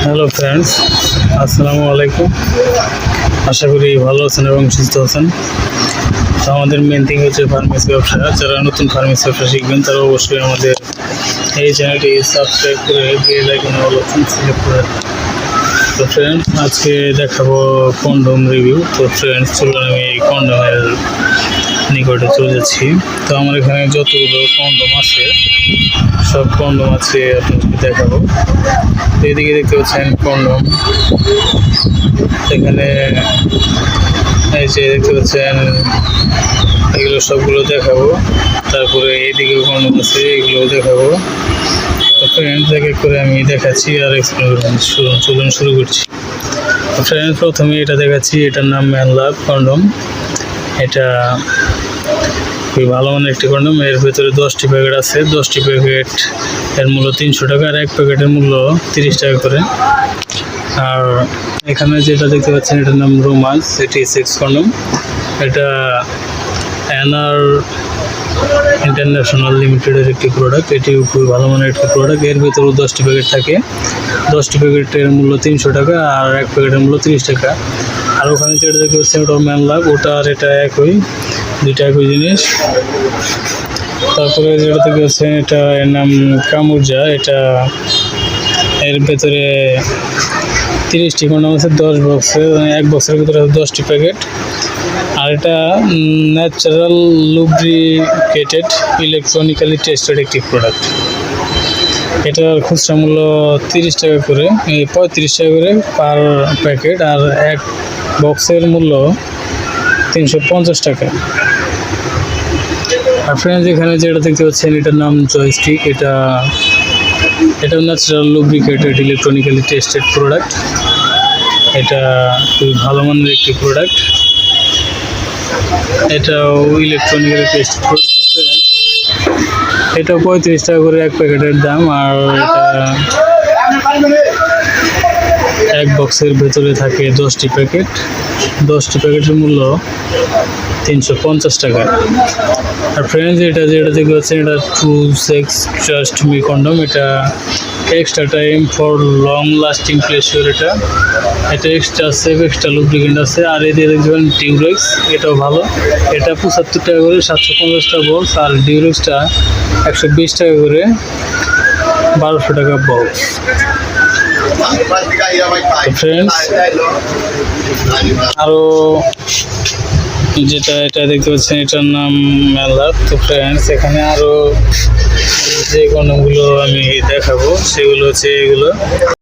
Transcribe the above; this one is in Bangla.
হ্যালো ফ্রেন্ডস, আসসালামু আলাইকুম। আশা করি ভালো আছেন এবং সুস্থ আছেন। তো আমাদের মেন থিং হচ্ছে ফার্মেসি ব্যবসা। যারা নতুন ফার্মেসি ব্যবসা শিখবেন তারা অবশ্যই আমাদের এই চ্যানেলটি সাবস্ক্রাইব করে বেল আইকনে অল অপশন সিলেক্ট করে রাখবেন। তো ফ্রেন্ডস, আজকে দেখাবো কন্ডম রিভিউ। তো ফ্রেন্ডস, চলুন আমি কন্ডমের নিকটে চলে যাচ্ছি। তো আমার এখানে যতগুলো কন্ডম আছে সব কন্ডম আছে আপনাদেরকে দেখাবো। তো এদিকে দেখতে পাচ্ছেন কন্ডম, এখানে এই যে দেখতে পাচ্ছেন এগুলো সবগুলো দেখাবো। তারপরে এইদিকেও কন্ডম আছে, এগুলো দেখাবো। তো ফ্রেন্ডস, এক এক করে আমি দেখাচ্ছি আর এক্সপ্লেন করছি। চলুন শুরু করছি। তো ফ্রেন্ডস, প্রথমে এটা দেখাচ্ছি, এটার নাম ম্যান লাভ কন্ডম। এটা খুবই ভালো মানের একটি কন্ডম। এর ভেতরে 10টি প্যাকেট আছে। 10টি প্যাকেট এর মূল্য 300 টাকা, আর এক প্যাকেটের মূল্য 30 টাকা করে। আর এখানে যেটা দেখতে পাচ্ছেন এটার নাম রোমান্স, এটি সেক্স কন্ডম। এটা এনআর ইন্টারন্যাশনাল লিমিটেডের একটি প্রোডাক্ট। এটিও খুবই ভালো মানের একটি প্রোডাক্ট। এর ভেতরেও 10টি প্যাকেট থাকে। 10টি প্যাকেটের মূল্য 300 টাকা, আর এক প্যাকেটের মূল্য 30 টাকা। আর ওখানে যেটা দেখতে পাচ্ছেন ওটা ম্যান লাভ, ওটা আর এটা একই, দুইটা একই জিনিস। তারপরে যেটা দেখতে পাচ্ছেন এটা এর নাম কামুরজা। এটা এর ভেতরে 30টি কন্ডম আছে 10 বক্সে, এক বক্সের ভিতরে আছে 10টি প্যাকেট। আর এটা ন্যাচারাল লুব্রিকেটেড ইলেকট্রনিক্যালি টেস্টেড একটি প্রোডাক্ট। এটার খুচরা মূল্য 30 টাকা করে, 35 টাকা করে পার প্যাকেট, আর এক বক্সের মূল্য 350 টাকা। আর ফ্রেন্ডস, এখানে যেটা দেখতে পাচ্ছেন এটার নাম জয়স্টিক। এটাও natural lubricated electronically tested product. এটা খুবই ভালো মানের একটি প্রোডাক্ট। এটাও ইলেকট্রনিক্যালি টেস্টেড প্রোডাক্ট। এটাও 35 টাকা করে এক প্যাকেটের দাম। আর এটা এক বক্সের ভেতরে থাকে 10টি প্যাকেট। 10টি প্যাকেটের মূল্য 350 টাকা। আর ফ্রেন্ডস, এটা যেটা দেখতে পাচ্ছেন এটা true sex trust me condom. এটা extra time for long lasting pleasure. এটা এক্সট্রা সেফ, এক্সট্রা লুব্রিকেন্ট আছে। আর এই দিয়ে দেখবেন ডিউরেক্স, এটাও ভালো। এটা 75 টাকা করে 750টা বক্স, আর ডিউরেক্সটা 120 টাকা করে 1200 টাকা বক্স। ফ্রেন্ডস, আরও যেটা এটা দেখতে পাচ্ছেন এটার নাম মেলা। তো ফ্রেন্ডস, এখানে আরও যে কন্ডমগুলো আমি দেখাবো সেগুলো হচ্ছে এগুলো।